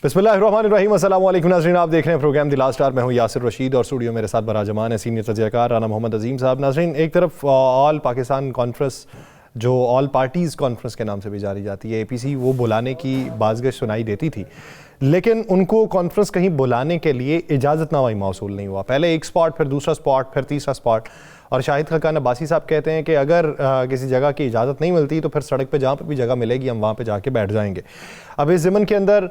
बिस्मिल्लाहिर्रहमानिर्रहीम। अस्सलाम वालेकुम नाज़रीन, आप देख रहे हैं प्रोग्राम द लास्ट आवर। मैं हूं यासिर रशीद और स्टूडियो मेरे साथ बराजमान है सीनियर तजज़ियाकार राना मोहम्मद अजीम साहब। नाज़रीन, एक तरफ ऑल पाकिस्तान कॉन्फ्रेंस जो ऑल पार्टीज़ कॉन्फ्रेंस के नाम से भी जानी जाती है, APC, वो बुलाने की बाज़गश सुनाई देती थी, लेकिन उनको कॉन्फ्रेंस कहीं बुलाने के लिए इजाज़तनामा ही मौसूल नहीं हुआ। पहले एक स्पॉट, फिर दूसरा स्पॉट, फिर तीसरा स्पॉट। और शाहिद खकान अब्बासी साहब कहते हैं कि अगर किसी जगह की इजाज़त नहीं मिलती तो फिर सड़क पे जहाँ पर भी जगह मिलेगी हम वहाँ पे जाके बैठ जाएंगे। अब इस ज़मन के अंदर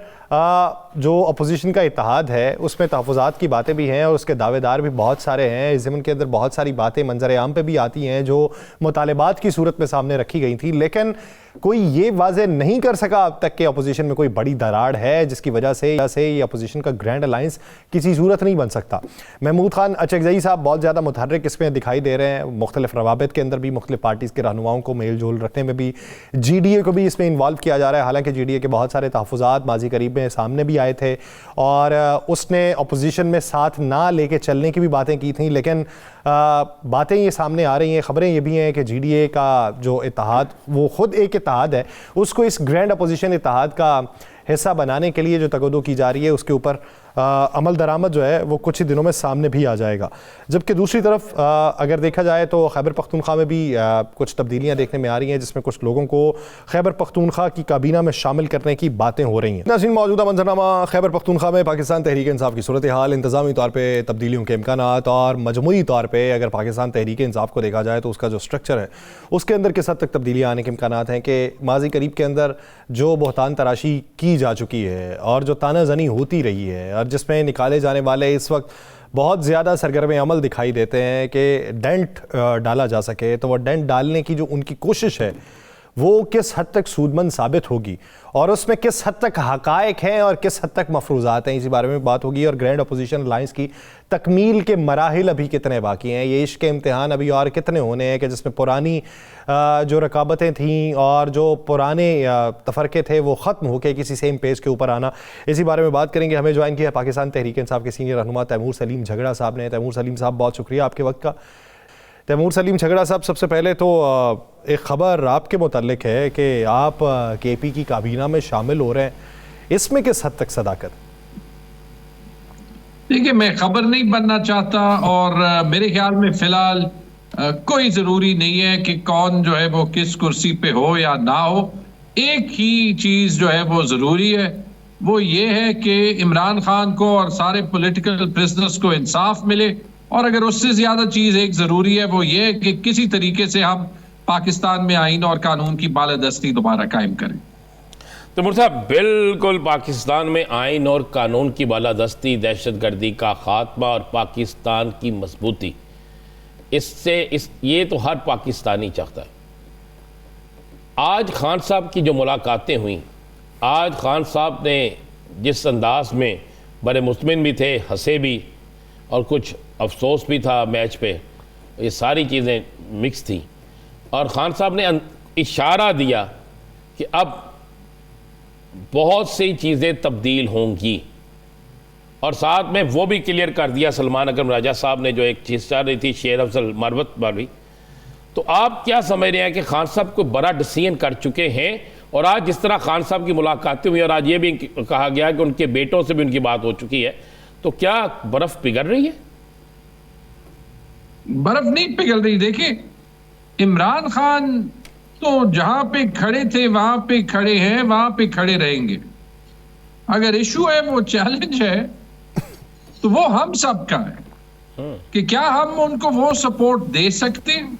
जो अपोजिशन का इत्तेहाद है उसमें तहफ़्फ़ुज़ात की बातें भी हैं और उसके दावेदार भी बहुत सारे हैं। इस ज़मन के अंदर बहुत सारी बातें मंजर आम पे भी आती हैं जो मुतालिबात की सूरत में सामने रखी गई थी, लेकिन कोई ये वाज़े नहीं कर सका अब तक कि अपोजिशन में कोई बड़ी दरार है जिसकी वजह से ये अपोजिशन का ग्रैंड अलायंस किसी सूरत नहीं बन सकता। महमूद खान अचकज़ई साहब बहुत ज़्यादा मुतहर्रिक इसमें दिखाई दे रहे हैं, मुख्तलिफ रवाबित के अंदर भी मुख्तलिफ पार्टीज़ के रहनुमाओं को मेल जोल रखने में भी GDA को भी इसमें इन्वॉल्व किया जा रहा है। हालांकि GDA के बहुत सारे तहफ़्फ़ुज़ात माजी करीब में सामने भी आए थे और उसने अपोजिशन में साथ ना लेके चलने की भी बातें की थी, लेकिन बातें ये सामने आ रही हैं, ख़बरें ये भी हैं कि GDA का जो इत्तेहाद वो ख़ुद एक इत्तेहाद है, उसको इस ग्रैंड अपोजिशन इत्तेहाद का हिस्सा बनाने के लिए जो तगदो की जा रही है उसके ऊपर अमल दरामद जो है वो कुछ ही दिनों में सामने भी आ जाएगा। जबकि दूसरी तरफ अगर देखा जाए तो खैबर पख्तूनख्वा में भी कुछ तब्दीलियां देखने में आ रही हैं जिसमें कुछ लोगों को खैबर पख्तूनख्वा की काबीना में शामिल करने की बातें हो रही हैं। नाज़रीन, मौजूदा मंजरनामा खैबर पख्तूनख्वा में पाकिस्तान तहरीक इंसाफ की सूरत हाल, इंतज़ामी तौर पर तब्दीलियों के इम्कानात और मजमूई तौर पर अगर पाकिस्तान तहरीक इंसाफ को देखा जाए तो उसका जो स्ट्रक्चर है उसके अंदर किस हद तक तब्दीलियाँ आने के इम्कानात हैं कि माजी करीब के अंदर जो बहतान तराशी की जा चुकी है और जो तानाजनी होती रही है और जिसमें निकाले जाने वाले इस वक्त बहुत ज़्यादा सरगर्म अमल दिखाई देते हैं कि डेंट डाला जा सके, तो वह डेंट डालने की जो उनकी कोशिश है वो किस हद तक सूदमंद साबित होगी और उसमें किस हद तक हकायक हैं और किस हद तक मफरूज़ात हैं, इसी बारे में बात होगी। और ग्रैंड अपोजिशन अलायंस की तकमील के मराहिल अभी कितने बाकी हैं, ये इश्क के इम्तिहान अभी और कितने होने हैं कि जिसमें पुरानी जो रकाबतें थीं और जो पुराने तफरके थे वो ख़त्म होकर किसी सेम पेज के ऊपर आना, इसी बारे में बात करेंगे। हमें ज्वाइन किया है पाकिस्तान तहरीक इंसाफ के सीनियर रहनुमा तैमूर सलीम झगड़ा साहब ने। तैमूर सलीम साहब, बहुत शुक्रिया आपके वक्त का। तैमूर सलीम झगड़ा साहब, सबसे पहले तो एक ख़बर आपके मुताल्लिक है कि आप KP की काबीना में शामिल हो रहे हैं, इसमें किस हद तक सदाकत? देखिए, मैं खबर नहीं बनना चाहता और मेरे ख्याल में फ़िलहाल कोई ज़रूरी नहीं है कि कौन जो है वो किस कुर्सी पे हो या ना हो। एक ही चीज़ जो है वो ज़रूरी है, वो ये है कि इमरान खान को और सारे पॉलिटिकल प्रिजनर्स को इंसाफ मिले, और अगर उससे ज़्यादा चीज़ एक ज़रूरी है वो ये है कि किसी तरीके से हम पाकिस्तान में आईन और कानून की बालादस्ती दोबारा कायम करें। तो मुर्सा, बिल्कुल पाकिस्तान में आइन और कानून की बालादस्ती, दहशतगर्दी का खात्मा और पाकिस्तान की मजबूती, ये तो हर पाकिस्तानी चाहता है। आज खान साहब की जो मुलाकातें हुई, आज खान साहब ने जिस अंदाज में बड़े मुतमिन भी थे, हंसे भी और कुछ अफसोस भी था मैच पे, ये सारी चीज़ें मिक्स थी। और खान साहब ने इशारा दिया कि अब बहुत सी चीज़ें तब्दील होंगी, और साथ में वो भी क्लियर कर दिया सलमान अकरम राजा साहब ने जो एक चीज़ चाह रही थी शेर अफजल मरवत वाली। तो आप क्या समझ रहे हैं कि खान साहब को बड़ा डिसीजन कर चुके हैं? और आज जिस तरह खान साहब की मुलाकातें हुई और आज ये भी कहा गया कि उनके बेटों से भी उनकी बात हो चुकी है, तो क्या बर्फ़ पिघल रही है? बर्फ नहीं पिघल रही। देखिए, इमरान खान तो जहां पे खड़े थे वहां पे खड़े हैं, वहां पे खड़े रहेंगे। अगर इशू है, वो चैलेंज है, तो वो हम सब का है कि क्या हम उनको वो सपोर्ट दे सकते हैं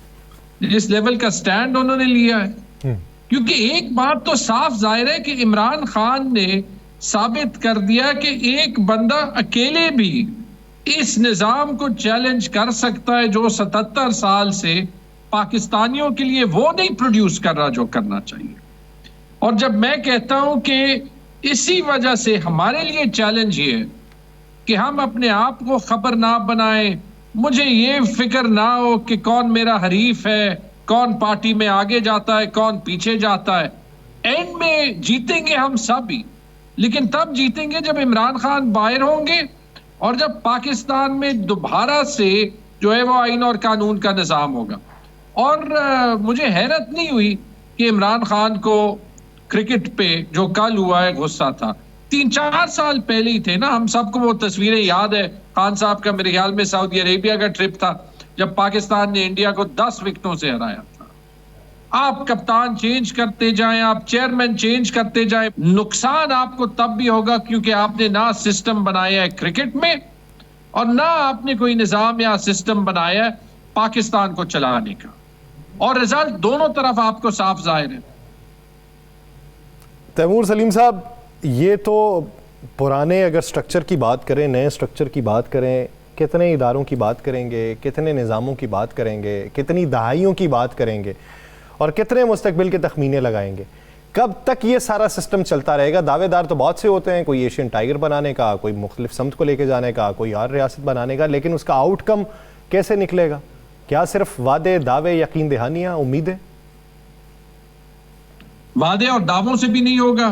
जिस लेवल का स्टैंड उन्होंने लिया है। क्योंकि एक बात तो साफ जाहिर है कि इमरान खान ने साबित कर दिया कि एक बंदा अकेले भी इस निजाम को चैलेंज कर सकता है जो 77 साल से पाकिस्तानियों के लिए वो नहीं प्रोड्यूस कर रहा जो करना चाहिए। और जब मैं कहता हूं कि इसी वजह से हमारे लिए चैलेंज ये है कि हम अपने आप को खबर ना बनाएं, मुझे ये फिक्र ना हो कि कौन मेरा हरीफ है, कौन पार्टी में आगे जाता है, कौन पीछे जाता है। एंड में जीतेंगे हम सब ही, लेकिन तब जीतेंगे जब इमरान खान बाहर होंगे और जब पाकिस्तान में दोबारा से जो है वो आइन और कानून का निज़ाम होगा। और मुझे हैरत नहीं हुई कि इमरान खान को क्रिकेट पे जो कल हुआ है गुस्सा था, 3-4 साल पहले ही थे ना। हम सबको वो तस्वीरें याद है, खान साहब का मेरे ख्याल में सऊदी अरेबिया का ट्रिप था, जब पाकिस्तान ने इंडिया को 10 विकेटों से हराया था। आप कप्तान चेंज करते जाएं, आप चेयरमैन चेंज करते जाएं, नुकसान आपको तब भी होगा क्योंकि आपने ना सिस्टम बनाया है क्रिकेट में और ना आपने कोई निजाम या सिस्टम बनाया है पाकिस्तान को चलाने का, और रिजल्ट दोनों तरफ आपको साफ जाहिर है। तैमूर सलीम साहब, ये तो पुराने अगर स्ट्रक्चर की बात करें, नए स्ट्रक्चर की बात करें, कितने इदारों की बात करेंगे, कितने निज़ामों की बात करेंगे, कितनी दहाइयों की बात करेंगे और कितने मुस्तकबिल के तखमीने लगाएंगे? कब तक ये सारा सिस्टम चलता रहेगा? दावेदार तो बहुत से होते हैं, कोई एशियन टाइगर बनाने का, कोई मुख्तलिफ समत को लेके जाने का, कोई और रियासत बनाने का, लेकिन उसका आउटकम कैसे निकलेगा? क्या सिर्फ वादे, दावे, यकीन दहानियाँ, उम्मीदें? वादे और दावों से भी नहीं होगा,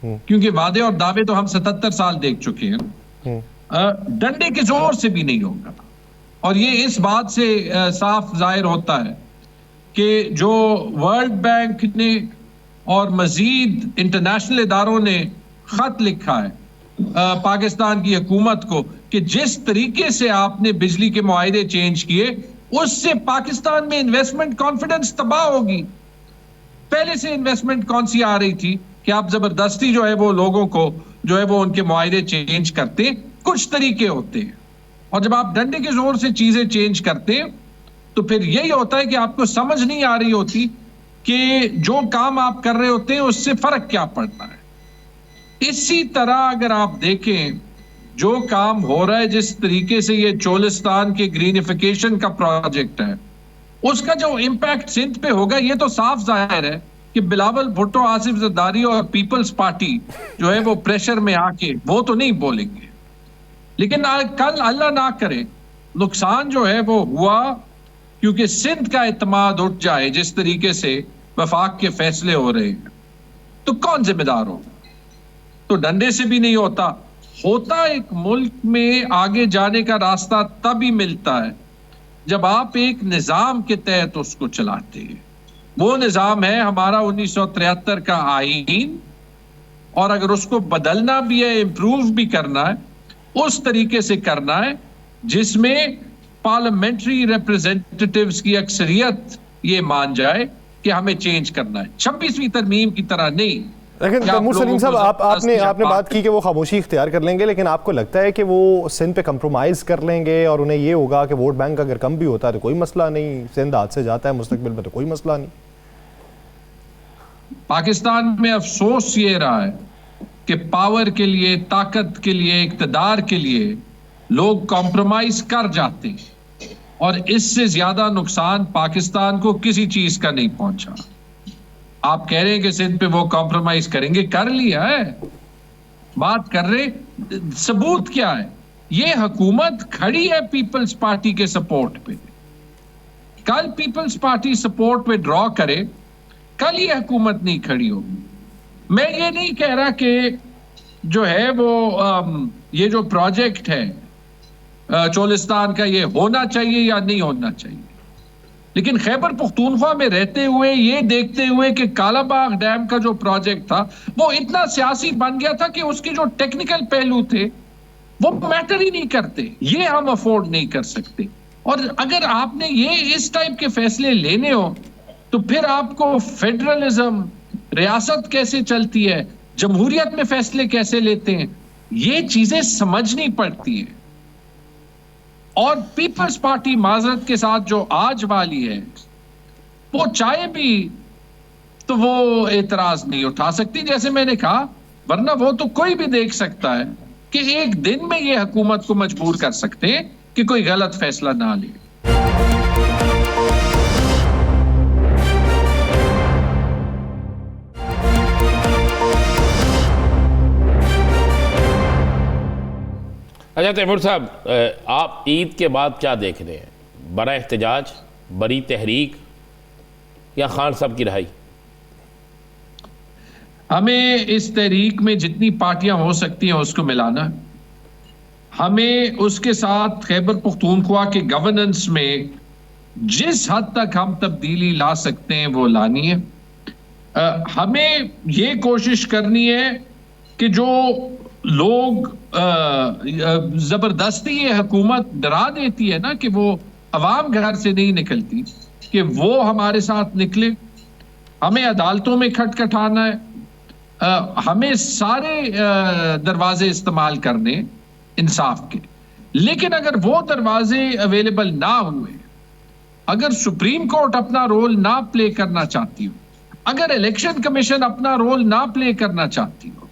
क्योंकि वादे और दावे तो हम 77 साल देख चुके हैं। डंडे के जोर से भी नहीं होगा, और ये इस बात से साफ जाहिर होता है कि जो वर्ल्ड बैंक ने और मजीद इंटरनेशनल इदारों ने खत लिखा है पाकिस्तान की हुकूमत को कि जिस तरीके से आपने बिजली के मुआहदे चेंज किए, उससे पाकिस्तान में इन्वेस्टमेंट कॉन्फिडेंस तबाह होगी। पहले से इन्वेस्टमेंट कौन सी आ रही थी कि आप जबरदस्ती जो है वो लोगों को जो है वो उनके मुआहदे चेंज करते। कुछ तरीके होते हैं, और जब आप डंडे के जोर से चीजें चेंज करते तो फिर यही होता है कि आपको समझ नहीं आ रही होती कि जो काम आप कर रहे होते हैं उससे फर्क क्या पड़ता है। इसी तरह अगर आप देखें जो काम हो रहा है, जिस तरीके से ये चोलिस्तान के ग्रीनिफिकेशन का प्रोजेक्ट है, उसका जो इम्पैक्ट सिंध पे होगा, ये तो साफ जाहिर है कि बिलावल भुट्टो, आसिफ जरदारी और पीपल्स पार्टी जो है वो प्रेशर में आके वो तो नहीं बोलेंगे, लेकिन कल अल्लाह ना करे नुकसान जो है वो हुआ क्योंकि सिंध का इत्मीनान उठ जाए जिस तरीके से वफाक के फैसले हो रहे हैं, तो कौन जिम्मेदार होगा? तो डंडे से भी नहीं होता। एक मुल्क में आगे जाने का रास्ता तभी मिलता है जब आप एक निजाम के तहत उसको चलाते हैं। वो निजाम है हमारा 1973 का आईन, और अगर उसको बदलना भी है, इंप्रूव भी करना है, उस तरीके से करना है जिसमें पार्लियामेंट्री रिप्रेजेंटेटिव्स की अक्सरियत ये मान जाए कि हमें चेंज करना है, 26वीं तरमीम की तरह नहीं। लेकिन तैमूर सलीम साहब, आपने बात की कि वो खामोशी इख्तियार कर लेंगे, लेकिन आपको लगता है कि वो सिंध पे कंप्रोमाइज़ कर लेंगे और उन्हें ये होगा कि वोट बैंक अगर कम भी होता है तो कोई मसला नहीं, सिंध हाथ से जाता है मुस्तकबिल में तो कोई मसला नहीं? पाकिस्तान में अफसोस ये रहा है कि पावर के लिए, ताकत के लिए, इक्तदार के लिए लोग कॉम्प्रोमाइज कर जाते हैं, और इससे ज्यादा नुकसान पाकिस्तान को किसी चीज का नहीं पहुंचा। आप कह रहे हैं कि सिंध पे वो कॉम्प्रोमाइज करेंगे, कर लिया है, बात कर रहे, सबूत क्या है? ये हुकूमत खड़ी है पीपल्स पार्टी के सपोर्ट पे। कल पीपल्स पार्टी सपोर्ट पे ड्रॉ करे, कल ये हुकूमत नहीं खड़ी होगी। मैं ये नहीं कह रहा कि जो है वो ये जो प्रोजेक्ट है चोलिस्तान का ये होना चाहिए या नहीं होना चाहिए, लेकिन खैबर पख्तूनख्वा में रहते हुए ये देखते हुए कि कालाबाग डैम का जो प्रोजेक्ट था वो इतना सियासी बन गया था कि उसके जो टेक्निकल पहलू थे वो मैटर ही नहीं करते, ये हम अफोर्ड नहीं कर सकते। और अगर आपने ये इस टाइप के फैसले लेने हो तो फिर आपको फेडरलिज्म, रियासत कैसे चलती है, जमहूरियत में फैसले कैसे लेते हैं, ये चीजें समझनी पड़ती है। और पीपल्स पार्टी माजरत के साथ जो आज वाली है, वो चाहे भी तो वो एतराज नहीं उठा सकती, जैसे मैंने कहा, वरना वो तो कोई भी देख सकता है कि एक दिन में ये हुकूमत को मजबूर कर सकते हैं कि कोई गलत फैसला ना ले। अच्छा तैमूर साहब, आप ईद के बाद क्या देख रहे हैं? बड़ा एहतजाज, बड़ी तहरीक या खान साहब की रिहाई? हमें इस तहरीक में जितनी पार्टियां हो सकती हैं उसको मिलाना है। हमें उसके साथ खैबर पख्तूनख्वा के गवर्नेंस में जिस हद तक हम तब्दीली ला सकते हैं वो लानी है। हमें ये कोशिश करनी है कि जो लोग जबरदस्ती ये हुकूमत डरा देती है ना कि वो अवाम घर से नहीं निकलती, कि वो हमारे साथ निकले, हमें अदालतों में खटखटाना है, हमें सारे दरवाजे इस्तेमाल करने इंसाफ के। लेकिन अगर वो दरवाजे अवेलेबल ना हुए, अगर सुप्रीम कोर्ट अपना रोल ना प्ले करना चाहती हो, अगर इलेक्शन कमीशन अपना रोल ना प्ले करना चाहती हो,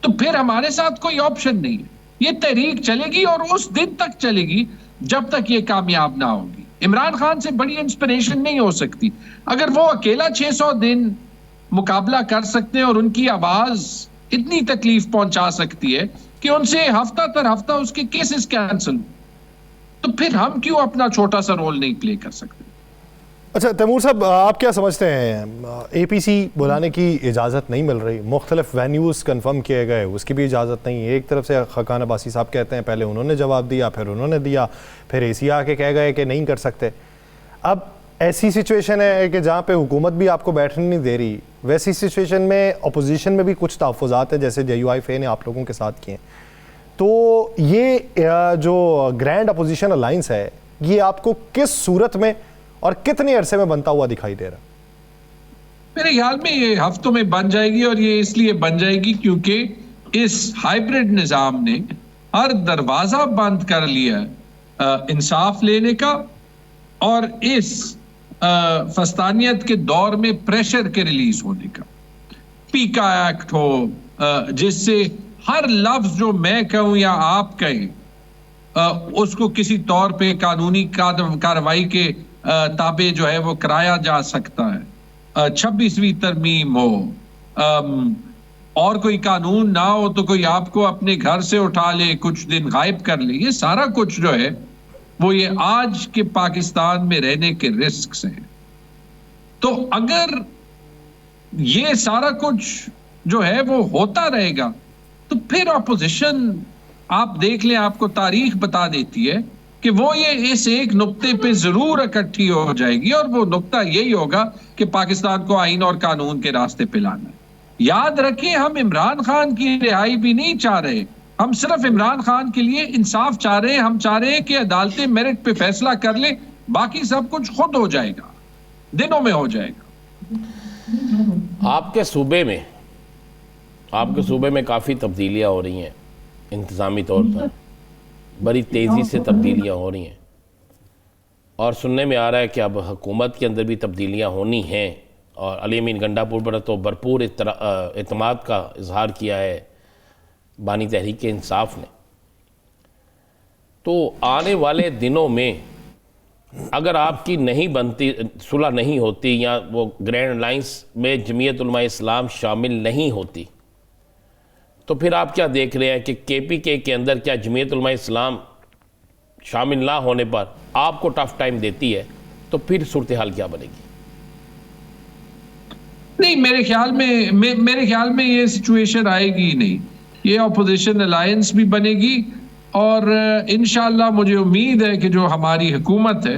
तो फिर हमारे साथ कोई ऑप्शन नहीं है। ये तहरीक चलेगी और उस दिन तक चलेगी जब तक ये कामयाब ना होगी। इमरान खान से बड़ी इंस्पिरेशन नहीं हो सकती। अगर वो अकेला 600 दिन मुकाबला कर सकते हैं और उनकी आवाज इतनी तकलीफ पहुंचा सकती है कि उनसे हफ्ता तर हफ्ता उसके केसेस कैंसिल, तो फिर हम क्यों अपना छोटा सा रोल नहीं प्ले कर सकते? अच्छा तैमूर साहब, आप क्या समझते हैं, एपीसी बुलाने की इजाज़त नहीं मिल रही, मुख्तलिफ वेन्यूज़ कन्फर्म किए गए, उसकी भी इजाज़त नहीं है। एक तरफ से खाकान अब्बासी साहब कहते हैं, पहले उन्होंने जवाब दिया, फिर उन्होंने दिया, फिर एसी आके कह गए कि नहीं कर सकते। अब ऐसी सिचुएशन है कि जहाँ पे हुकूमत भी आपको बैठने नहीं दे रही, वैसी सिचुएशन में अपोजिशन में भी कुछ तहफ़्फ़ुज़ात हैं जैसे JUIF ने आप लोगों के साथ किए। तो ये जो ग्रैंड अपोजिशन अलाइंस है, ये आपको किस सूरत में और कितने अरसे में बनता हुआ दिखाई दे रहा? मेरे ख्याल में ये हफ्तों में बन जाएगी, और ये इसलिए बन जाएगी क्योंकि इस हाइब्रिड निजाम ने हर दरवाजा बंद कर लिया इंसाफ लेने का, और इस फस्तानियत के दौर में प्रेशर के रिलीज होने का। पीका एक्ट हो, जिससे हर लफ्ज जो मैं कहूं या आप कहें उसको किसी तौर पे कानूनी कार्रवाई के ताबे जो है वो कराया जा सकता है। 26वीं तरमीम हो, और कोई कानून ना हो तो कोई आपको अपने घर से उठा ले, कुछ दिन गायब कर ले, ये सारा कुछ जो है वो ये आज के पाकिस्तान में रहने के रिस्क हैं। तो अगर ये सारा कुछ जो है वो होता रहेगा तो फिर अपोजिशन, आप देख लें, आपको तारीख बता देती है कि वो ये इस एक नुक्ते पे जरूर इकट्ठी हो जाएगी, और वो नुक्ता यही होगा कि पाकिस्तान को आईन और कानून के रास्ते पे लाना है। याद रखें, हम इमरान खान की रिहाई भी नहीं चाह रहे, हम सिर्फ इमरान खान के लिए इंसाफ चाह रहे हैं। हम चाह रहे हैं कि अदालतें मेरिट पे फैसला कर ले, बाकी सब कुछ खुद हो जाएगा, दिनों में हो जाएगा। आपके सूबे में काफ़ी तब्दीलियाँ हो रही हैं, इंतज़ामी तौर पर बड़ी तेज़ी से तब्दीलियाँ हो रही हैं, और सुनने में आ रहा है कि अब हुकूमत के अंदर भी तब्दीलियाँ होनी हैं। और अली अमीन गंडापुर पर तो भरपूर एतमाद का इजहार किया है बानी तहरीक इंसाफ ने। तो आने वाले दिनों में अगर आपकी नहीं बनती, सुलह नहीं होती, या वो ग्रैंड अलायंस में जमीयत उलमा इस्लाम शामिल नहीं होती, तो फिर आप क्या देख रहे हैं कि KPK के अंदर क्या जमीयत उलमा इस्लाम शामिल ना होने पर आपको टफ टाइम देती है, तो फिर सूरत हाल क्या बनेगी? नहीं, मेरे ख्याल में ये सिचुएशन आएगी ही नहीं। ये अपोजिशन अलायंस भी बनेगी, और इंशाअल्लाह मुझे उम्मीद है कि जो हमारी हुकूमत है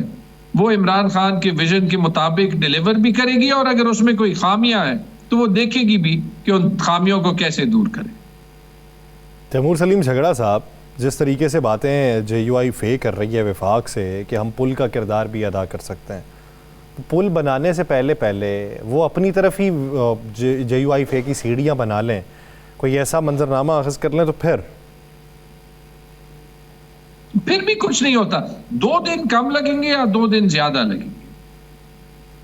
वो इमरान खान के विजन के मुताबिक डिलीवर भी करेगी, और अगर उसमें कोई खामियां हैं तो वो देखेगी भी कि उन खामियों को कैसे दूर करे। तैमूर सलीम झगड़ा साहब, जिस तरीके से बातें JUIF कर रही है वफाक से कि हम पुल का किरदार भी अदा कर सकते हैं, पुल बनाने से पहले वो अपनी तरफ ही JUIF की सीढ़ियाँ बना लें, कोई ऐसा मंजरनामा अखज़ कर लें, तो फिर भी कुछ नहीं होता। 2 दिन कम लगेंगे या 2 दिन ज्यादा लगेंगे,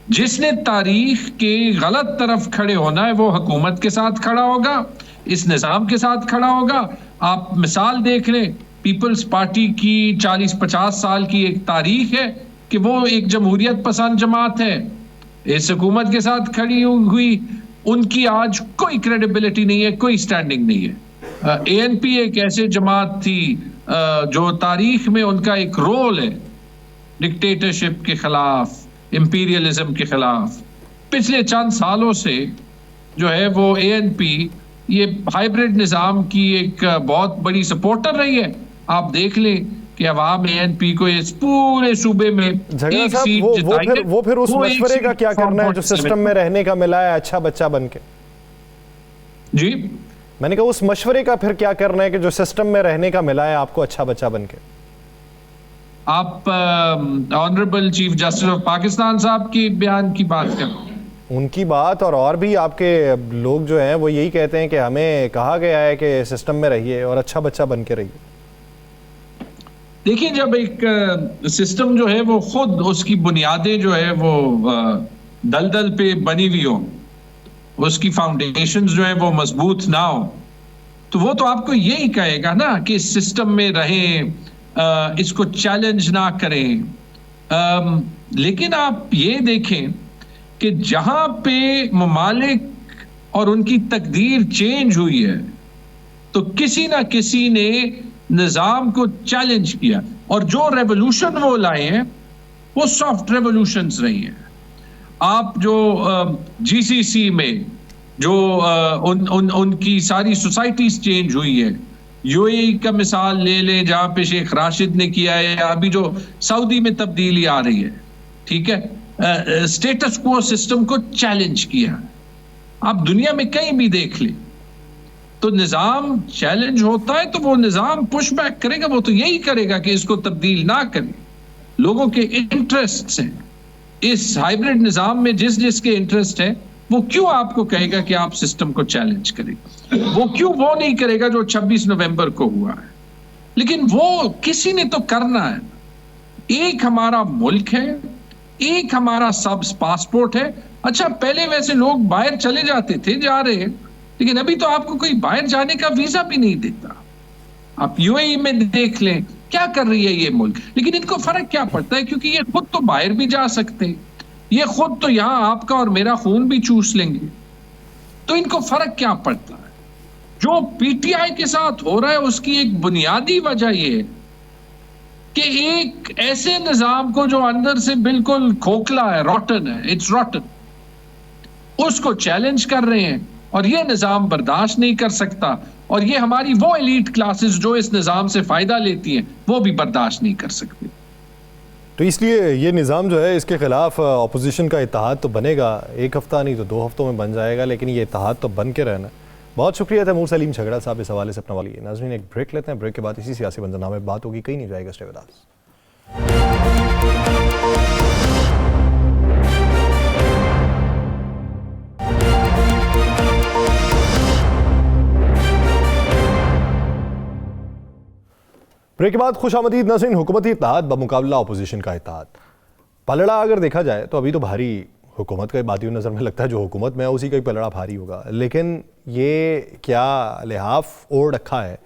जिसने तारीख के गलत तरफ खड़े होना है वो हुकूमत के साथ खड़ा होगा, इस निज़ाम के साथ खड़ा होगा। आप मिसाल देख लें, पीपल्स पार्टी की 40-50 साल की एक तारीख है कि वो एक जमहूरियत पसंद जमात है, इस हुकूमत के साथ खड़ी हुई, उनकी आज कोई क्रेडिबिलिटी नहीं है, कोई स्टैंडिंग नहीं है। ANP एक ऐसे जमात थी जो तारीख में उनका एक रोल है डिक्टेटरशिप के खिलाफ, इंपीरियलिज्म के खिलाफ। पिछले चंद सालों से जो है वो ANP ये हाइब्रिड निज़ाम की एक बहुत बड़ी सपोर्टर रही है। आप देख लें कि अवाम ANP को इस पूरे सूबे में एक सीट जिताई। वो फिर उस मशवरे का क्या करना है जो सिस्टम में रहने का मिला है अच्छा बच्चा बन के? जी, मैंने कहा उस मशवरे का फिर क्या करना है कि जो सिस्टम में रहने का मिला है आपको अच्छा बच्चा बन के? आप honourable chief justice of Pakistan साहब की बयान की बात करें। उनकी बात और भी आपके लोग जो हैं वो यही कहते हैं कि हमें कहा गया है कि सिस्टम में रहिए और अच्छा बच्चा बन के रहिए। देखिए, जब एक सिस्टम जो है वो खुद उसकी बुनियादें जो है वो दलदल पे बनी हुई हो, उसकी फाउंडेशंस जो है वो मजबूत ना हो, तो वो तो आपको यही कहेगा ना कि इस सिस्टम में रहें, इसको चैलेंज ना करें। लेकिन आप ये देखें कि जहां पे ममालिक और उनकी तकदीर चेंज हुई है तो किसी ना किसी ने निजाम को चैलेंज किया, और जो रेवोल्यूशन वो लाए हैं वो सॉफ्ट रेवोल्यूशंस रही हैं। आप जो जीसीसी में जो उनकी सारी सोसाइटीज चेंज हुई है, यूएई का मिसाल ले ले जहां पे शेख राशिद ने किया है, या अभी जो सऊदी में तब्दीली आ रही है, ठीक है, स्टेटस क्वो सिस्टम को चैलेंज किया। आप दुनिया में कहीं भी देख ले तो निजाम चैलेंज होता है तो वो निजाम पुश बैक करेगा, वो तो यही करेगा कि इसको तब्दील ना करें। लोगों के इंटरेस्ट हैं इस हाइब्रिड निजाम में, जिसके इंटरेस्ट है वो क्यों आपको कहेगा कि आप सिस्टम को चैलेंज करें? वो क्यों वो नहीं करेगा जो 26 नवंबर को हुआ है? लेकिन वो किसी ने तो करना है। एक हमारा मुल्क है, एक हमारा सब पासपोर्ट है। अच्छा, पहले वैसे लोग बाहर चले जाते थे, जा रहे हैं, लेकिन अभी तो आपको कोई बाहर जाने का वीजा भी नहीं देता। आप यूएई में देख लें क्या कर रही है ये मुल्क। लेकिन इनको फर्क क्या पड़ता है, क्योंकि ये खुद तो बाहर भी जा सकते हैं, ये खुद तो यहां आपका और मेरा खून भी चूस लेंगे, तो इनको फर्क क्या पड़ता है? जो पीटीआई के साथ हो रहा है उसकी एक बुनियादी वजह यह है कि एक ऐसे निजाम को जो अंदर से बिल्कुल खोखला है, रॉटन है, इट्स रॉटन, उसको चैलेंज कर रहे हैं और ये निजाम बर्दाश्त नहीं कर सकता। और ये हमारी वो एलीट क्लासेस जो इस निजाम से फायदा लेती हैं वो भी बर्दाश्त नहीं कर सकती। तो इसलिए ये निज़ाम जो है इसके ख़िलाफ़ अपोजिशन का इत्तेहाद तो बनेगा, एक हफ़्ता नहीं तो 2 हफ्तों में बन जाएगा, लेकिन ये इत्तेहाद तो बन के रहना। बहुत शुक्रिया तैमूर सलीम झगड़ा साहब इस हवाले से अपना वाली। नाज़रीन, एक ब्रेक लेते हैं, ब्रेक के बाद इसी सियासी मंजरनामे में बात होगी, कहीं नहीं जाएगा। Stay with us. ब्रेक के बाद खुशामदीद। नाज़रीन, हुकूमती इत्तेहाद बमुकाबला अपोजिशन का इत्तेहाद। पलड़ा अगर देखा जाए तो अभी तो भारी हुकूमत का बातियों नज़र में लगता है, जो हुकूमत में है उसी का ही पलड़ा भारी होगा। लेकिन ये क्या लिहाफ ओढ़ रखा है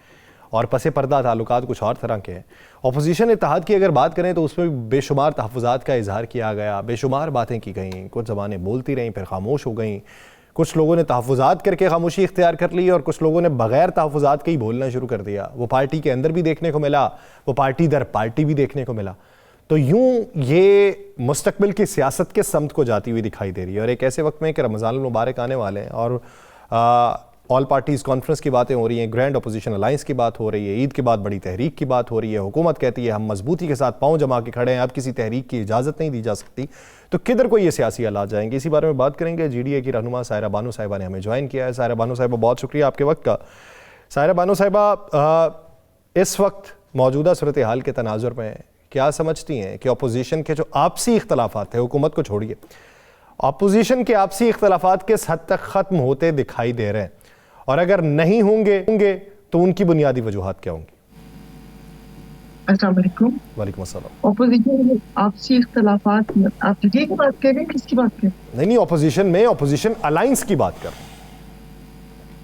और पसे पर्दा ताल्लुकात कुछ और तरह के हैं। अपोजिशन इत्तेहाद की अगर बात करें तो उसमें भी बेशुमार तहफ़्फ़ुज़ात का इजहार किया गया, बेशुमार बातें की गई, कुछ ज़बानें बोलती रहीं फिर खामोश हो गई, कुछ लोगों ने तहफ़्फ़ुज़ात करके खामोशी इख्तियार कर ली और कुछ लोगों ने बग़ैर तहफ़्फ़ुज़ात के ही बोलना शुरू कर दिया। वो पार्टी के अंदर भी देखने को मिला, वो पार्टी दर पार्टी भी देखने को मिला। तो यूं ये मुस्तकबिल की सियासत के समत को जाती हुई दिखाई दे रही है। और एक ऐसे वक्त में कि रमज़ान मुबारक आने वाले हैं और ऑल पार्टीज़ कॉन्फ्रेंस की बातें हो रही हैं, ग्रैंड अपोजिशन अलाइंस की बात हो रही है, ईद के बाद बड़ी तहरीक की बात हो रही है। हुकूमत कहती है हम मजबूती के साथ पाँव जमा के खड़े हैं, अब किसी तहरीक की इजाज़त नहीं दी जा सकती। तो किधर को ये सियासी हालात जाएंगे, इसी बारे में बात करेंगे। GDA की रहनुमा सायरा बानो साहिबा ने हमें ज्वाइन किया है। सायरा बानो साहिबा, बहुत शुक्रिया आपके वक्त का। सायरा बानो साहिबा, इस वक्त मौजूदा सूरत हाल के तनाजुर में क्या समझती हैं कि अपोजिशन के जो आपसी इख्तलाफात थे, हुकूमत को छोड़िए, अपोजिशन के आपसी इख्तलाफात किस हद तक ख़त्म होते दिखाई दे रहे हैं, और अगर नहीं होंगे तो उनकी बुनियादी वजूहात क्या होंगी? अस्सलाम वालेकुम। वालेकुम अस्सलाम। ऑपोजिशन आपसी इख्तलाफात, आप जीडीए की बात कर रहे हैं, किसकी बात कर रहे हैं? नहीं, अपोजिशन में अपोजिशन अलायंस की बात कर।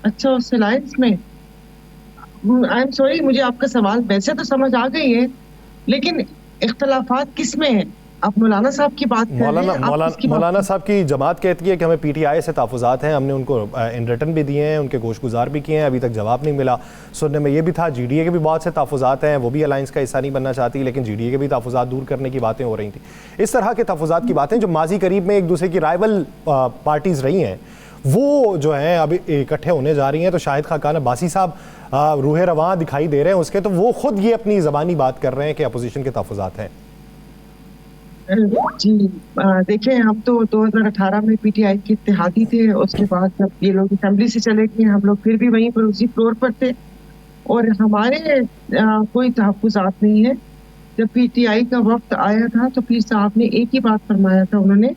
अच्छा, उस अलायंस में आई एम सॉरी, मुझे आपका सवाल वैसे तो समझ आ गई है, लेकिन इख्तलाफात किस में है? आप मौलाना साहब की बात कर रहे हैं? मौलाना साहब की जमात कहती है कि हमें पीटीआई से तहफ़्फ़ुज़ात हैं, हमने उनको इन रिटन भी दिए हैं, उनके गोशगुजार भी किए हैं, अभी तक जवाब नहीं मिला। सुनने में ये भी था GDA के भी बहुत से तहफ़्फ़ुज़ात हैं, वो भी अलायंस का हिस्सा नहीं बनना चाहती, लेकिन GDA के भी तहफ़्फ़ुज़ात दूर करने की बातें हो रही थी। इस तरह के तहफ़्फ़ुज़ात की बातें जो माजी करीब में एक दूसरे की राइवल पार्टीज़ रही हैं, वो जो हैं अभी इकट्ठे होने जा रही हैं। तो शाहिद खाकान अब्बासी साहब रूह रवां दिखाई दे रहे हैं उसके, तो वो खुद ये अपनी ज़बानी बात कर रहे हैं कि अपोजिशन के तहफ़्फ़ुज़ात हैं। जी देखिए, हम तो 2018 में पीटीआई के इत्तेहादी थे। उसके बाद जब ये लोग असेंबली से चले गए, हम लोग फिर भी वहीं पर उसी फ्लोर पर थे और हमारे कोई तहफ्फुज़ात नहीं है। जब पीटीआई का वक्त आया था तो पीर साहब ने एक ही बात फरमाया था उन्होंने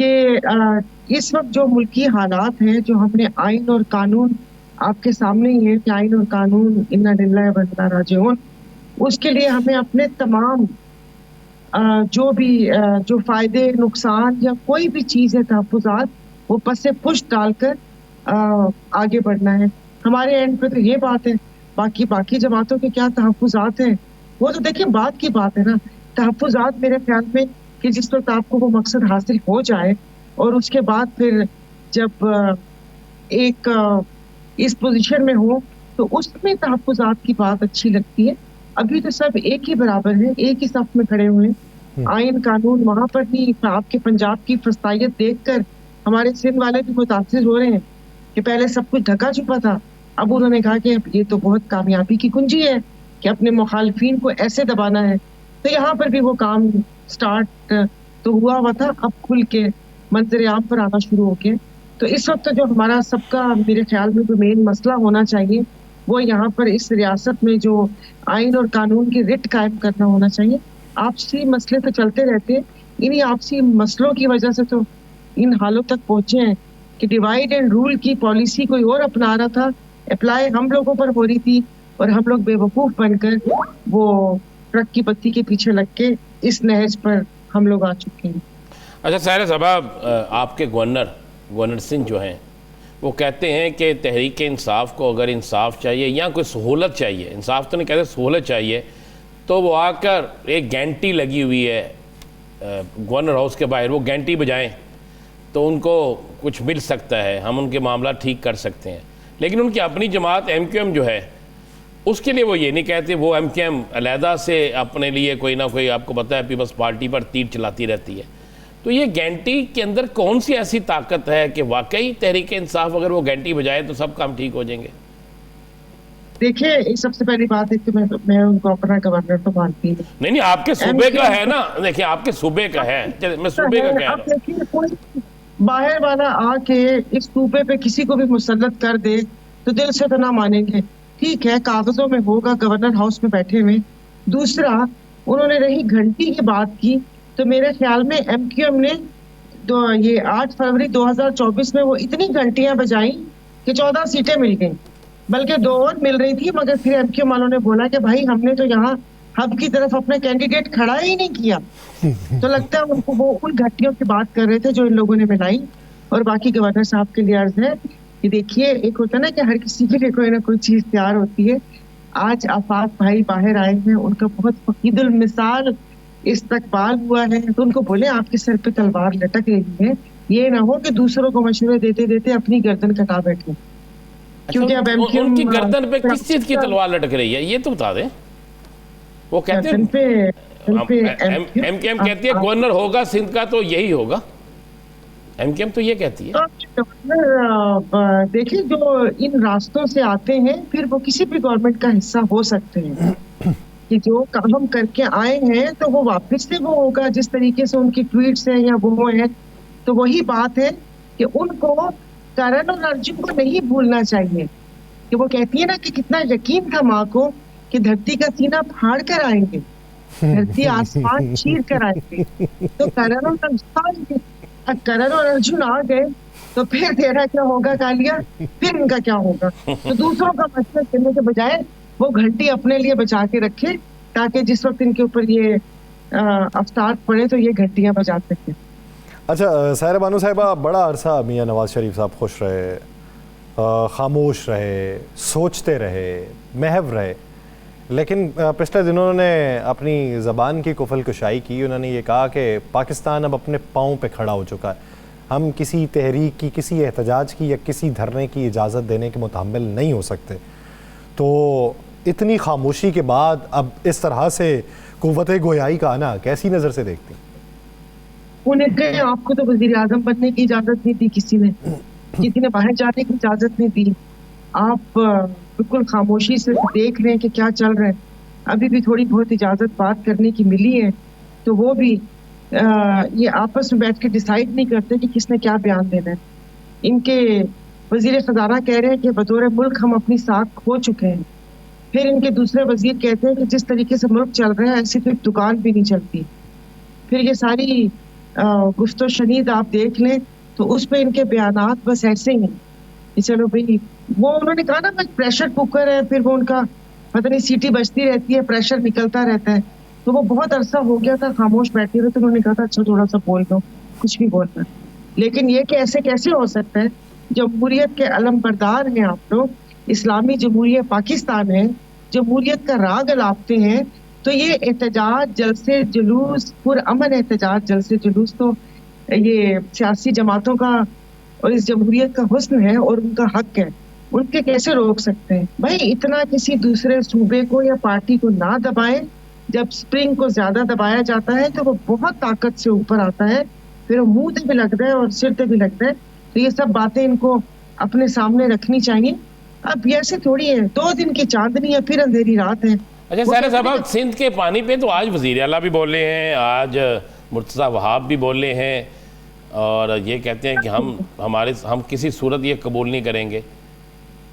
कि इस वक्त जो मुल्की हालात हैं, जो हमने आइन और कानून आपके सामने ही है कि आइन और कानून इन्ना लिल्लाहि व इन्ना राजिऊन, उसके लिए हमें अपने तमाम जो भी जो फायदे नुकसान या कोई भी चीज़ है तहफ्फुज़ात, वो पस से पुश डालकर आगे बढ़ना है। हमारे एंड पे तो ये बात है। बाकी जमातों के क्या तहफ्फुज़ात हैं, वो तो देखिए बात की बात है ना। तहफ्फुज़ात मेरे ख्याल में कि जिस वक्त आपको वो मकसद हासिल हो जाए और उसके बाद फिर जब एक इस पोजीशन में हो तो उसमें तहफ्फुज़ात की बात अच्छी लगती है। अभी तो सब एक ही बराबर है, एक ही सफ में खड़े हुए हैं। आइन कानून वहां पर भी आपके पंजाब की फस्तायत देखकर हमारे सिंध वाले भी मुतासिर हो रहे हैं कि पहले सब कुछ ढका छुपा था। अब उन्होंने कहा कि अब ये तो बहुत कामयाबी की कुंजी है कि अपने मुखालफिन को ऐसे दबाना है। तो यहाँ पर भी वो काम स्टार्ट तो हुआ था, अब खुल के मंजर आम पर आना शुरू हो गया। तो इस वक्त जो हमारा सबका मेरे ख्याल में जो मेन मसला होना चाहिए वो यहाँ पर इस रियासत में जो आइन और कानून की रिट कायम करना होना चाहिए। आपसी मसले तो चलते रहते हैं, इन्हीं आपसी मसलों की वजह से तो इन हालों तक पहुंचे हैं कि डिवाइड एंड रूल की पॉलिसी कोई और अपना रहा था, अप्लाई हम लोगों पर हो रही थी और हम लोग बेवकूफ बनकर वो ट्रक की बत्ती के पीछे लग के इस नहज पर हम लोग आ चुके हैं। अच्छा साहिरा साहब, आपके गवर्नर सिंह जो हैं वो कहते हैं कि तहरीक इंसाफ को अगर इंसाफ चाहिए या कोई सहूलत चाहिए, इंसाफ तो नहीं कहते, सहूलत चाहिए, तो वो आकर एक घंटी लगी हुई है गवर्नर हाउस के बाहर, वो घंटी बजाएं तो उनको कुछ मिल सकता है, हम उनके मामला ठीक कर सकते हैं। लेकिन उनकी अपनी जमात MQM जो है उसके लिए वो ये नहीं कहते। वो MQM अलहदा से अपने लिए कोई ना कोई, आपको पता है, पीपल्स पार्टी पर तीर चलाती रहती है। तो ये घंटी के अंदर कौन सी ऐसी ताकत है कि वाकई तहरीक इंसाफ अगर वो घंटी बजाए तो सब काम ठीक हो जाएंगे? देखिए, सबसे पहली बात है कि मैं उनको अपना गवर्नर तो मानती हूँ। नहीं, आपके सूबे का है ना, देखिए आपके सूबे का है, मैं सूबे का कह रहा हूँ। कोई बाहर वाला आके इस सूबे पे किसी को भी मुसल्लत कर दे तो दिल से तो ना मानेंगे। ठीक है, कागजों में होगा, गवर्नर हाउस में बैठे हुए। दूसरा, उन्होंने रही घंटी की बात की तो मेरे ख्याल में MQM ने ये 8 फरवरी 2024 में वो इतनी घंटियां बजाई कि 14 सीटें मिल गई, बल्कि 2 और मिल रही थी। मगर फिर MQM वालों ने बोला कि भाई हमने तो यहाँ हब की तरफ अपना कैंडिडेट खड़ा ही नहीं किया। तो लगता है उनको वो उन घंटियों की बात कर रहे थे जो इन लोगों ने मिलाई। और बाकी गवर्नर साहब के लिए अर्ज है कि देखिए, एक होता है ना कि हर किसी के लिए कोई ना कोई चीज तैयार होती है। आज आफाक भाई बाहर आए हैं, उनका बहुत फकीदुल मिसाल इस्तकबाल हुआ है, तो उनको बोले आपके सर पे तलवार लटक रही है, ये ना हो कि दूसरों को मशवरे देते देते अपनी गर्दन कटा बैठे। क्योंकि अब उनकी गर्दन पे किस चीज की तलवार लटक रही है ये तो बता दें। वो कहते हैं MQM कहती है गवर्नर होगा सिंध का तो यही होगा, MQM तो ये कहती है। देखिए, जो इन रास्तों से आते हैं फिर वो किसी भी गवर्नमेंट का हिस्सा हो सकते हैं कि जो काम करके आए हैं तो वो वापस से वो होगा जिस तरीके से उनकी ट्वीट्स हैं या वो है। तो वही बात है कि उनको करण और अर्जुन को नहीं भूलना चाहिए कि वो कहती है ना कि कितना यकीन था माँ को कि धरती का सीना फाड़ कर आएंगे, धरती आसमान चीर कर आएंगे। तो करण और अर्जुन आ गए तो फिर तेरा क्या होगा कालिया, फिर इनका क्या होगा। तो दूसरों का मसला करने के बजाय वो घंटी अपने लिए बचा के रखे ताकि जिस वक्त इनके ऊपर ये अवतार पड़े तो ये घंटियां बजा सके। अच्छा साहिरा बानो साहिबा, बड़ा अरसा मियां नवाज शरीफ साहब खुश रहे, खामोश रहे, सोचते रहे, महव रहे, लेकिन पिछले दिनों उन्होंने अपनी ज़बान की कुफल कुशाई की। उन्होंने ये कहा कि पाकिस्तान अब अपने पाँव पे खड़ा हो चुका है, हम किसी तहरीक की, किसी एहतजाज की या किसी धरने की इजाज़त देने के मुताबिल नहीं हो सकते। तो इतनी खामोशी के बाद अब इस तरह से कुव्वत गोयाई का आना कैसी नज़र से देखती? उन्हें कहे आपको तो वजीर आजम बनने की इजाज़त नहीं दी, किसी ने बाहर जाने की इजाज़त नहीं दी। आप बिल्कुल खामोशी से देख रहे हैं कि क्या चल रहा है। अभी भी थोड़ी बहुत इजाज़त बात करने की मिली है तो वो भी ये आपस में बैठ के डिसाइड नहीं करते कि किसने क्या बयान देना है। इनके वजीर खजाना कह रहे हैं कि बतौर मुल्क हम अपनी साख खो चुके हैं। फिर इनके दूसरे वजीर कहते हैं कि जिस तरीके से मुल्क चल रहा है ऐसी तो एक दुकान भी नहीं चलती। फिर ये सारी गुफ्तो शनीद आप देख लें तो उस पर इनके बयानात बस ऐसे ही हैं कि चलो भाई, वो उन्होंने कहा ना बस प्रेशर कुकर है, फिर वो उनका पता नहीं सीटी बजती रहती है, प्रेशर निकलता रहता है। तो वो बहुत अरसा हो गया था खामोश बैठे हुए, तो उन्होंने कहा था अच्छा थोड़ा सा बोल दो, कुछ भी बोलना। लेकिन ये कि ऐसे कैसे हो सकता है, जमहूरियत के अलमबरदार हैं आप लोग, इस्लामी जमहूरियत पाकिस्तान है, जमहूरियत का राग अलापते हैं, तो ये एहतजाज जलसे जुलूस पुरअमन एहतजाज जलसे जुलूस तो ये सियासी जमातों का और इस जमहूरियत का हुस्न है और उनका हक है, उनके कैसे रोक सकते हैं भाई। इतना किसी दूसरे सूबे को या पार्टी को ना दबाएं। जब स्प्रिंग को ज्यादा दबाया जाता है तो वो बहुत ताकत से ऊपर आता है, फिर वो मुंह पे भी लगता है और सिर पे भी लगता है। तो ये सब बातें इनको अपने सामने रखनी चाहिए। अब ये ऐसे थोड़ी है 2 दिन की चांदनी है फिर अंधेरी रात है। अच्छा सारा साहब, सिंध के पानी पे तो आज वज़ीर आला भी बोले हैं, आज मुर्तज़ा वहाब भी बोले हैं और ये कहते हैं कि हम किसी सूरत ये कबूल नहीं करेंगे।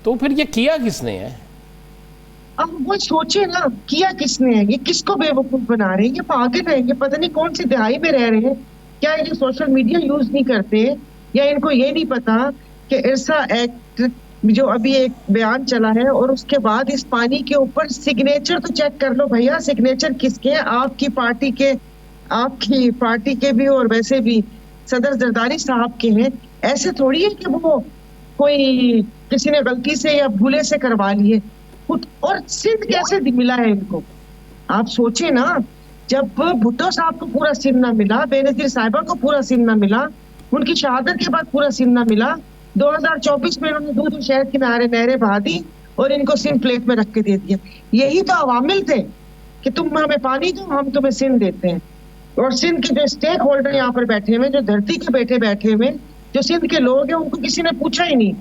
तो फिर ये किया किसने है? अब वो सोचे ना, किया किसने है? ये किसको बेवकूफ बना रहे हैं? ये पागल है, ये पता नहीं कौन सी दिहाई में रह रहे हैं। क्या ये सोशल मीडिया यूज नहीं करते या इनको ये नहीं पता कि इरसा एक्ट जो अभी एक बयान चला है और उसके बाद इस पानी के ऊपर सिग्नेचर तो चेक कर लो भैया, सिग्नेचर किसके हैं? आपकी पार्टी के भी और वैसे भी सदर जरदारी साहब के हैं। ऐसे थोड़ी है कि वो कोई किसी ने गलती से या भूले से करवा लिए। और सिंध कैसे मिला है इनको? आप सोचे ना, जब भुट्टो साहब को पूरा सिंध ना मिला, बेनजीर साहिबा को पूरा सिंध ना मिला, उनकी शहादत के बाद पूरा सिंध ना मिला, 2024 में इन्होंने दूध और शहर किनारे नहरें बहा दी और इनको सिंध प्लेट में रख के दे दिया। यही तो अवामिल थे कि तुम हमें पानी दो, हम तुम्हें सिंध देते हैं। और सिंध के जो स्टेक होल्डर यहाँ पर बैठे हुए, जो धरती के बैठे हुए, जो सिंध के लोग हैं, उनको किसी ने पूछा ही नहीं।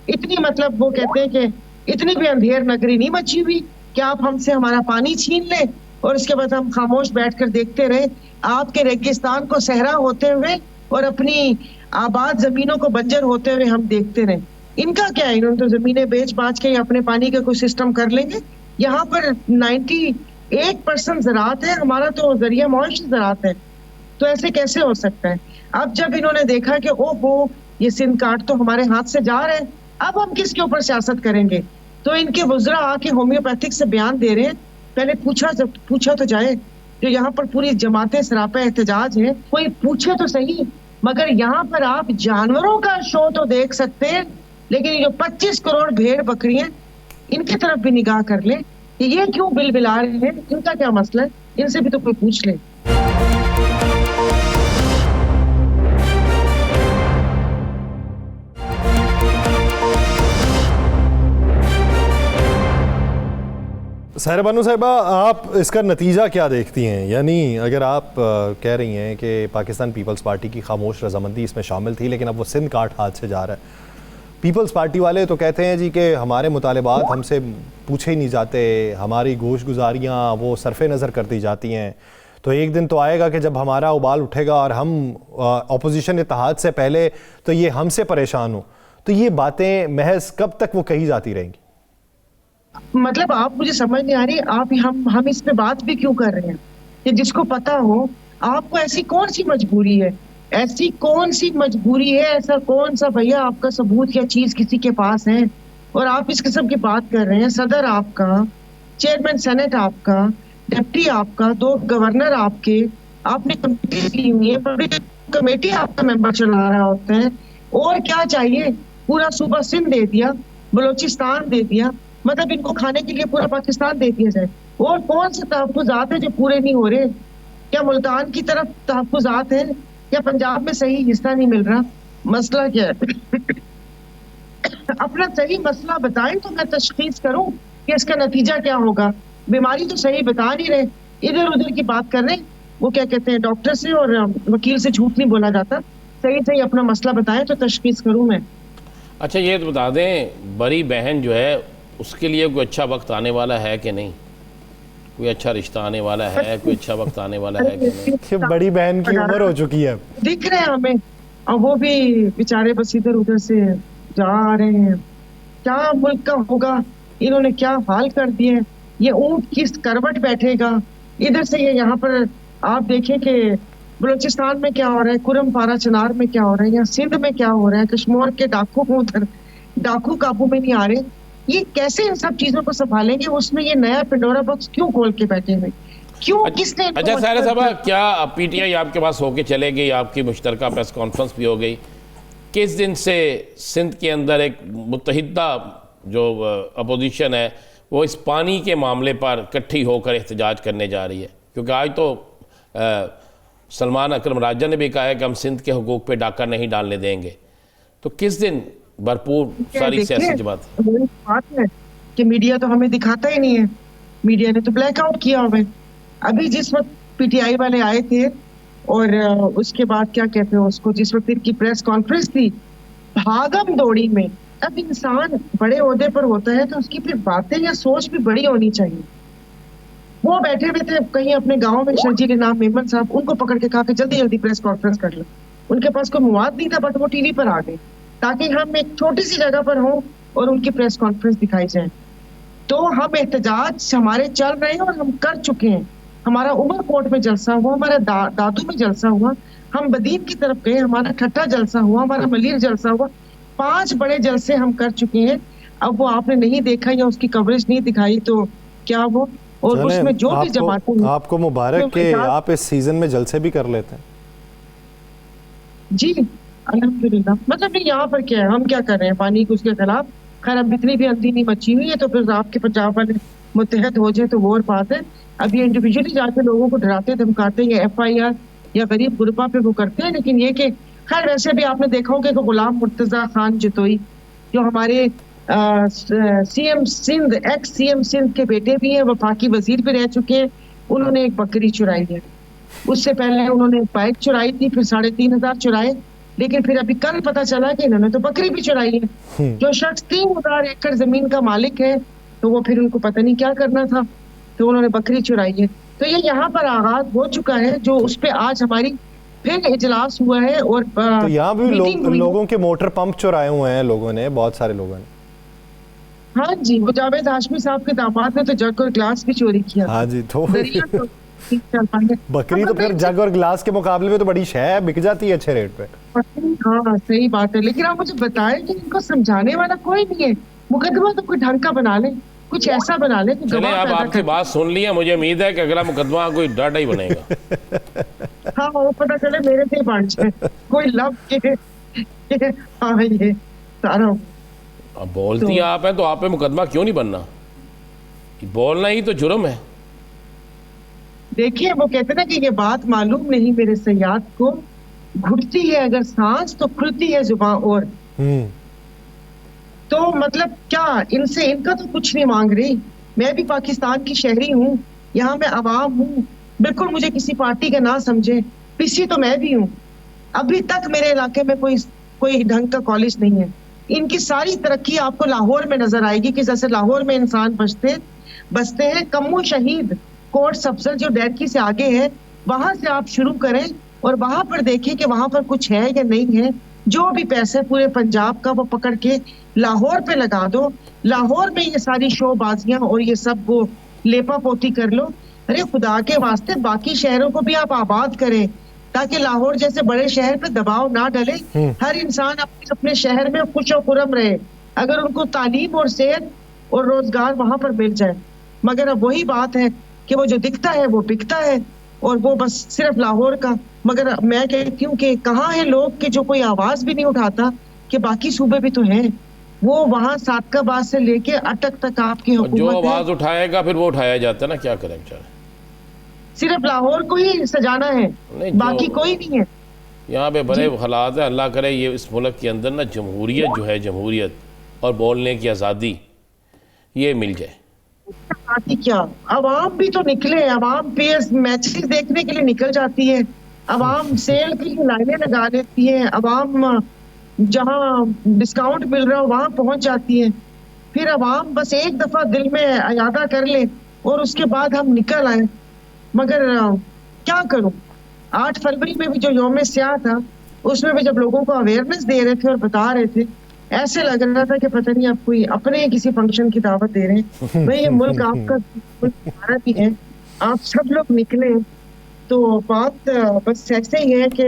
इतनी मतलब वो कहते हैं कि इतनी भी अंधेर नगरी नहीं मची हुई कि आप हमसे हमारा पानी छीन लें और उसके बाद हम खामोश बैठकर देखते रहे आपके रेगिस्तान को सहरा होते हुए और अपनी आबाद जमीनों को बंजर होते हुए हम देखते रहे। इनका क्या है? इन्होंने तो जमीनें बेच बाच के अपने पानी का कोई सिस्टम कर लेंगे। यहाँ पर 98% ज़राअत है, हमारा तो जरिया मौइश ज़राअत है। तो ऐसे कैसे हो सकता है? अब जब इन्होंने देखा कि ओहो ये सिंध कार्ड तो हमारे हाथ से जा रहे हैं, अब हम किसके ऊपर सियासत करेंगे? तो इनके वज़रा आके होम्योपैथिक से बयान दे रहे हैं। पहले पूछा तो जाए, जो यहाँ पर पूरी जमातें सरापा एहतजाज है, कोई पूछे तो सही। मगर यहाँ पर आप जानवरों का शो तो देख सकते हैं, लेकिन ये जो 25 करोड़ भेड़ बकरियां, इनकी तरफ भी निगाह कर ले कि ये क्यों बिलबिला रहे हैं, इनका क्या मसला है, इनसे भी तो कोई पूछ ले। सहरा बानो साहिबा, आप इसका नतीजा क्या देखती हैं? यानी अगर आप कह रही हैं कि पाकिस्तान पीपल्स पार्टी की खामोश रजामंदी इसमें शामिल थी, लेकिन अब वो सिंध कार्ड हाथ से जा रहा है, पीपल्स पार्टी वाले तो कहते हैं जी कि हमारे मुतालिबात हमसे पूछे ही नहीं जाते, हमारी गोश गुजारियाँ वो सरफ़े नज़र कर दी जाती हैं। तो एक दिन तो आएगा कि जब हमारा उबाल उठेगा और हम अपोजिशन इत्तेहाद से पहले तो ये हमसे परेशान हो। तो ये बातें महज कब तक वो कही जाती रहेंगी? मतलब आप, मुझे समझ नहीं आ रही, आप हम इस पे बात भी क्यों कर रहे हैं? कि जिसको पता हो, आपको ऐसी कौन सी मजबूरी है? ऐसी कौन सी मजबूरी है? ऐसा कौन सा भैया आपका सबूत या चीज किसी के पास है और आप इस किस्म की बात कर रहे हैं? सदर आपका, चेयरमैन सेनेट आपका, डिप्टी आपका, 2 गवर्नर आपके, आपने कमेटी ली हुई है, पब्लिक कमेटी आपका मेंबर चला रहा होता है। और क्या चाहिए? पूरा सूबा सिंध दे दिया, बलोचिस्तान दे दिया, मतलब इनको खाने के लिए पूरा पाकिस्तान दे दिया जाए। और कौन से तहफ़्फ़ुज़ात है जो पूरे नहीं हो रहे? क्या मुल्तान की तरफ तहफ़्फ़ुज़ात है या पंजाब में सही हिस्सा नहीं मिल रहा? मसला क्या है? अपना सही मसला बताएं तो मैं तशख़ीस करूं कि इसका नतीजा क्या होगा। बीमारी तो सही बता नहीं रहे, इधर उधर की बात कर रहे हैं। वो क्या कहते हैं, डॉक्टर से और वकील से झूठ नहीं बोला जाता। सही अपना मसला बताएं तो तशख़ीस करूं मैं। अच्छा ये तो बता दें, बड़ी बहन जो है उसके लिए कोई अच्छा वक्त आने वाला है कि नहीं? कोई अच्छा रिश्ता आने वाला है, कोई अच्छा वक्त आने वाला है कि नहीं? कि बड़ी बहन की उम्र हो चुकी है। दिख रहे हैं हमें, और वो भी बेचारे बस इधर उधर से जा रहे हैं। क्या मुल्क का होगा, इन्होंने क्या हाल कर दिए। ये ऊंट किस करवट बैठेगा, इधर से ये यहाँ पर आप देखें कि बलूचिस्तान में क्या हो रहा है, कुरम पारा चनार में क्या हो रहा है, या सिंध में क्या हो रहा है, कश्मीर के डाकू को उधर डाकू काबू में नहीं आ रहे। ये कैसे इन सब चीजों को संभालेंगे? उसमें ये नया पिंडोरा बॉक्स क्यों खोल के बैठे हुए, क्यों, किसने इनको अच्छा साहिरा मजबूर साहब, क्या पीटीआई आपके पास होके चले गई, आपकी मुश्तरका प्रेस कॉन्फ्रेंस भी हो गई? किस दिन से सिंध के अंदर एक मुत्तहिदा जो अपोजिशन है वो इस पानी के मामले पर इकट्ठी होकर एहतजाज करने जा रही है? क्योंकि आज तो सलमान अकरम राजा ने भी कहा है कि हम सिंध के हुकूक पे डाका नहीं डालने देंगे। तो किस दिन भरपूर सारी देखिए, सियासी बात? वही बात है कि मीडिया तो हमें दिखाता ही नहीं है, मीडिया ने तो ब्लैकआउट किया हुआ है। अभी जिस वक्त पीटीआई वाले आए थे और उसके बाद क्या कहते हैं उसको, जिस वक्त इनकी प्रेस कॉन्फ्रेंस थी, भागम दौड़ी में, अब इंसान बड़े ओहदे पर होता है तो उसकी फिर बातें या सोच भी बड़ी होनी चाहिए। वो बैठे हुए थे कहीं अपने गांव में, शर्जील नाम मेमन साहब, उनको पकड़ के कहा कि जल्दी जल्दी प्रेस कॉन्फ्रेंस कर लो। उनके पास कोई मवाद नहीं था, बट वो टीवी पर आ गए ताकि हम एक छोटी सी जगह पर हों और उनकी प्रेस कॉन्फ्रेंस दिखाई जाए। तो हम एहतजाज हमारे चल रहे हैं और हम कर चुके हैं। हमारा उमरकोट में जलसा हुआ, हमारा दादू में जलसा हुआ, हम बदीन की तरफ गए, हमारा ठट्टा जलसा हुआ, हमारा मलिर जलसा हुआ। 5 बड़े जलसे हम कर चुके हैं। अब वो आपने नहीं देखा या उसकी कवरेज नहीं दिखाई तो क्या वो, और चलें, उसमें जो भी जमातें आपको मुबारक कि आप इस सीजन में जलसे भी कर लेते हैं। जी अल्हम्दुलिल्लाह। मतलब नहीं, यहाँ पर क्या है, हम क्या कर रहे हैं पानी को उसके खिलाफ। खैर अब इतनी भी अंधी नहीं मची हुई है तो फिर आपके पंजाब वाले मुत्तहद हो जाए तो वो और बात है। अब ये इंडिविजुअली जाके लोगों को डराते धमकाते या FIR या गरीब गुरबा पे वो करते हैं। लेकिन ये कि खैर वैसे भी आपने देखा होगा कि गुलाम मुर्तजा खान जतोई जो हमारे CM Sindh, ex CM Sindh के बेटे भी हैं, वफाकी वजीर भी रह चुके हैं, उन्होंने एक बकरी चुराई है। उससे पहले उन्होंने एक बाइक चुराई थी, फिर 3,500 चुराए। लेकिन फिर अभी कल पता चला कि इन्होंने तो बकरी भी चुराई है। जो शख्स 3,000 एकड़ जमीन का मालिक है तो वो फिर उनको पता नहीं क्या करना था, तो उन्होंने बकरी चुराई है। तो ये यहाँ पर आगाज हो चुका है, जो उस पे आज हमारी फिर इजलास हुआ है। और तो यहाँ भी लोगों के मोटर पंप चुराए हुए हैं लोगों ने, बहुत सारे लोगों ने। हाँ जी, वो जावेद हाशमी साहब के दामाद ने तो जग और गिलास भी चोरी किया। हाँ जी, तो बकरी तो फिर मतलब जग और गिलास के मुकाबले में तो बड़ी शय है, बिक जाती है अच्छे रेट पे। हाँ सही बात है। लेकिन आप मुझे बताएं कि इनको समझाने वाला कोई नहीं है। मुकदमा तो कोई ढंग का बना ले, कुछ ऐसा बना ले। चले, अब आपकी बात सुन लिया, मुझे उम्मीद है कि अगला मुकदमा कोई डाटा ही बनेगा। हाँ वो पता चले मेरे से बांट जाए कोई लब के। हाँ ये सारा अब बोलती तो, आप हैं तो आप पे मुकदमा क्यों नहीं बनना? बोलना ही तो जुर्म है। देखिए वो कहते ना कि ये बात मालूम नहीं मेरे सयाद को, घुटती है अगर सांस तो खुलती है जुबान। और तो मतलब क्या इनसे, इनका तो कुछ नहीं मांग रही। मैं भी पाकिस्तान की शहरी हूँ, यहाँ मैं अवाम हूँ, बिल्कुल मुझे किसी पार्टी का ना समझे, पीसी तो मैं भी हूँ। अभी तक मेरे इलाके में कोई ढंग का कॉलेज नहीं है। इनकी सारी तरक्की आपको लाहौर में नजर आएगी कि जैसे लाहौर में इंसान बसते हैं। कम्मू शहीद कोट सब्जर जो डैरकी से आगे है, वहां से आप शुरू करें और वहां पर देखें कि वहां पर कुछ है या नहीं है। जो भी पैसे पूरे पंजाब का वो पकड़ के लाहौर पे लगा दो। लाहौर में ये सारी शोबाजियां और ये सब वो लेपा पोती कर लो। अरे खुदा के वास्ते बाकी शहरों को भी आप आबाद करें ताकि लाहौर जैसे बड़े शहर पे दबाव ना डले। हर इंसान अपने शहर में खुश और खुरम रहे, अगर उनको तालीम और सेहत और रोजगार वहां पर मिल जाए। मगर अब वही बात है कि वो जो दिखता है वो बिकता है, और वो बस सिर्फ लाहौर का। मगर मैं कहती हूँ कि कहाँ है लोग कि जो कोई आवाज भी नहीं उठाता कि बाकी सूबे भी तो हैं। वो वहाँ सादकाबाद से लेके अटक तक आपकी हुकूमत जो आवाज उठाएगा फिर वो उठाया जाता है ना, क्या करें बेचारे। सिर्फ लाहौर को ही सजाना है, बाकी कोई नहीं है। यहाँ पे बड़े हालात है। अल्लाह करे ये इस मुल्क के अंदर ना जमहूरियत जो है, जमहूरियत और बोलने की आज़ादी ये मिल जाए। बाकी क्या, अवाम भी तो निकले। अवाम मैचेस देखने के लिए निकल जाती है, अवाम सेल के लिए लाइनें लगा लेती है, अवाम जहाँ डिस्काउंट मिल रहा हो वहां पहुंच जाती है। फिर अवाम बस एक दफा दिल में अयादा कर ले और उसके बाद हम निकल आए। मगर क्या करूं, 8 फरवरी में भी जो यौम स्याह था उसमें भी जब लोगों को अवेयरनेस दे रहे थे और बता रहे थे, ऐसे लग रहा था कि पता नहीं आप कोई अपने किसी फंक्शन की दावत दे रहे हैं। भाई ये मुल्क आपका, मुल्क हमारा भी है, आप सब लोग निकले। तो बात बस ऐसे ही है कि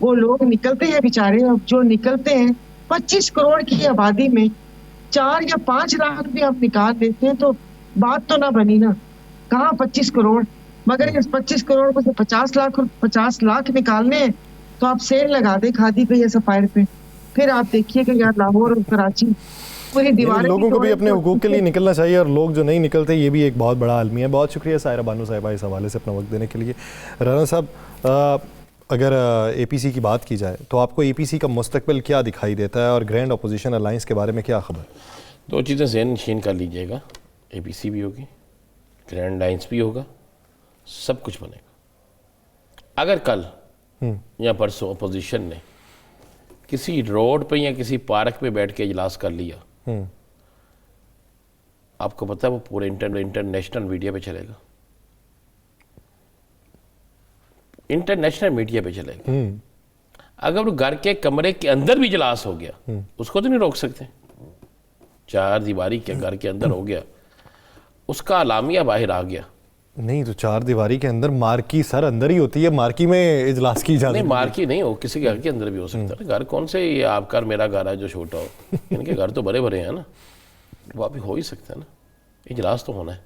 वो लोग निकलते हैं बेचारे, अब जो निकलते हैं 25 करोड़ की आबादी में 4 या 5 लाख भी आप निकाल देते हैं तो बात तो ना बनी ना, कहाँ 25 करोड़। मगर इस 25 करोड़ को से 50 लाख निकालने हैं तो आप सेल लगा दे खादी पे या सफायर पे, फिर आप देखिए कि यार लाहौर और कराची पूरी दीवारें। लोगों को भी अपने हुकूक के लिए निकलना चाहिए और लोग जो नहीं निकलते, ये भी एक बहुत बड़ा आलमी है। बहुत शुक्रिया सायरा बानो साहिबा इस हवाले से अपना वक्त देने के लिए। राना साहब, अगर APC की बात की जाए तो आपको APC का मुस्तकबिल क्या दिखाई देता है और ग्रैंड अपोजिशन अलायंस के बारे में क्या खबर? 2 चीज़ें ज़हन नशीन कर लीजिएगा, APC भी होगी, ग्रैंड अलायंस भी होगा, सब कुछ बनेगा। अगर कल या परसों अपोजिशन ने किसी रोड पे या किसी पार्क पे बैठ के इजलास कर लिया, आपको पता है वो पूरे इंटरनेशनल मीडिया पे चलेगा, इंटरनेशनल मीडिया पे चलेगा। अगर वो घर के कमरे के अंदर भी इजलास हो गया, उसको तो नहीं रोक सकते। 4 दीवारी के घर के अंदर हो गया, उसका अलामिया बाहर आ गया। नहीं तो 4 दीवारी के अंदर मार्की सर अंदर ही होती है, मार्की में इजलास की जाती है। नहीं, मार्की नहीं हो, किसी घर के अंदर भी हो सकता है। घर कौन से ये आपका और मेरा घर है जो छोटा हो, इनके घर तो बड़े बड़े हैं ना, वो अभी हो ही सकता है ना। इजलास तो होना है।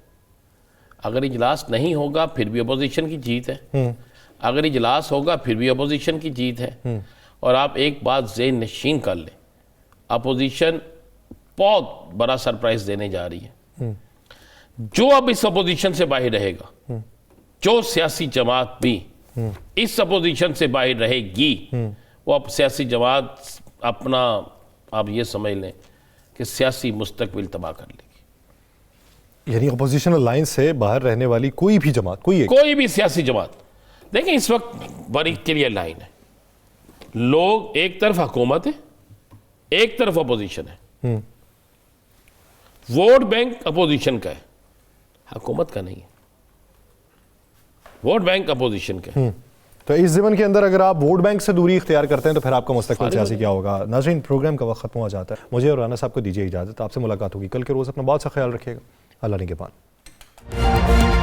अगर इजलास नहीं होगा फिर भी अपोजिशन की जीत है, अगर इजलास होगा फिर भी अपोजिशन की जीत है। और आप एक बात ज़हन नशीन कर लें, अपोजिशन बहुत बड़ा सरप्राइज देने जा रही है। जो अब इस अपोजिशन से बाहर रहेगा, जो सियासी जमात भी इस अपोजिशन से बाहर रहेगी, वो अब सियासी जमात अपना, आप ये समझ लें कि सियासी मुस्तकबिल तबाह कर लेगी। यानी अपोजिशन अलायंस से बाहर रहने वाली कोई भी जमात, कोई भी सियासी जमात, देखें इस वक्त बड़ी क्लियर लाइन है, लोग एक तरफ हुकूमत है, एक तरफ अपोजिशन है। वोट बैंक अपोजिशन का है, हुकूमत का नहीं है। वोट बैंक अपोजिशन का है। तो इस ज़माने के अंदर अगर आप वोट बैंक से दूरी इख्तियार करते हैं तो फिर आपका मुस्तकबिल सियासी क्या होगा? नाज़रीन, प्रोग्राम का वक्त खत्म हो जाता है। मुझे और राना साहब को दीजिए इजाज़त। आपसे मुलाकात होगी कल के रोज़। अपना बहुत सा ख्याल रखिएगा। अल्लाह निगहबान।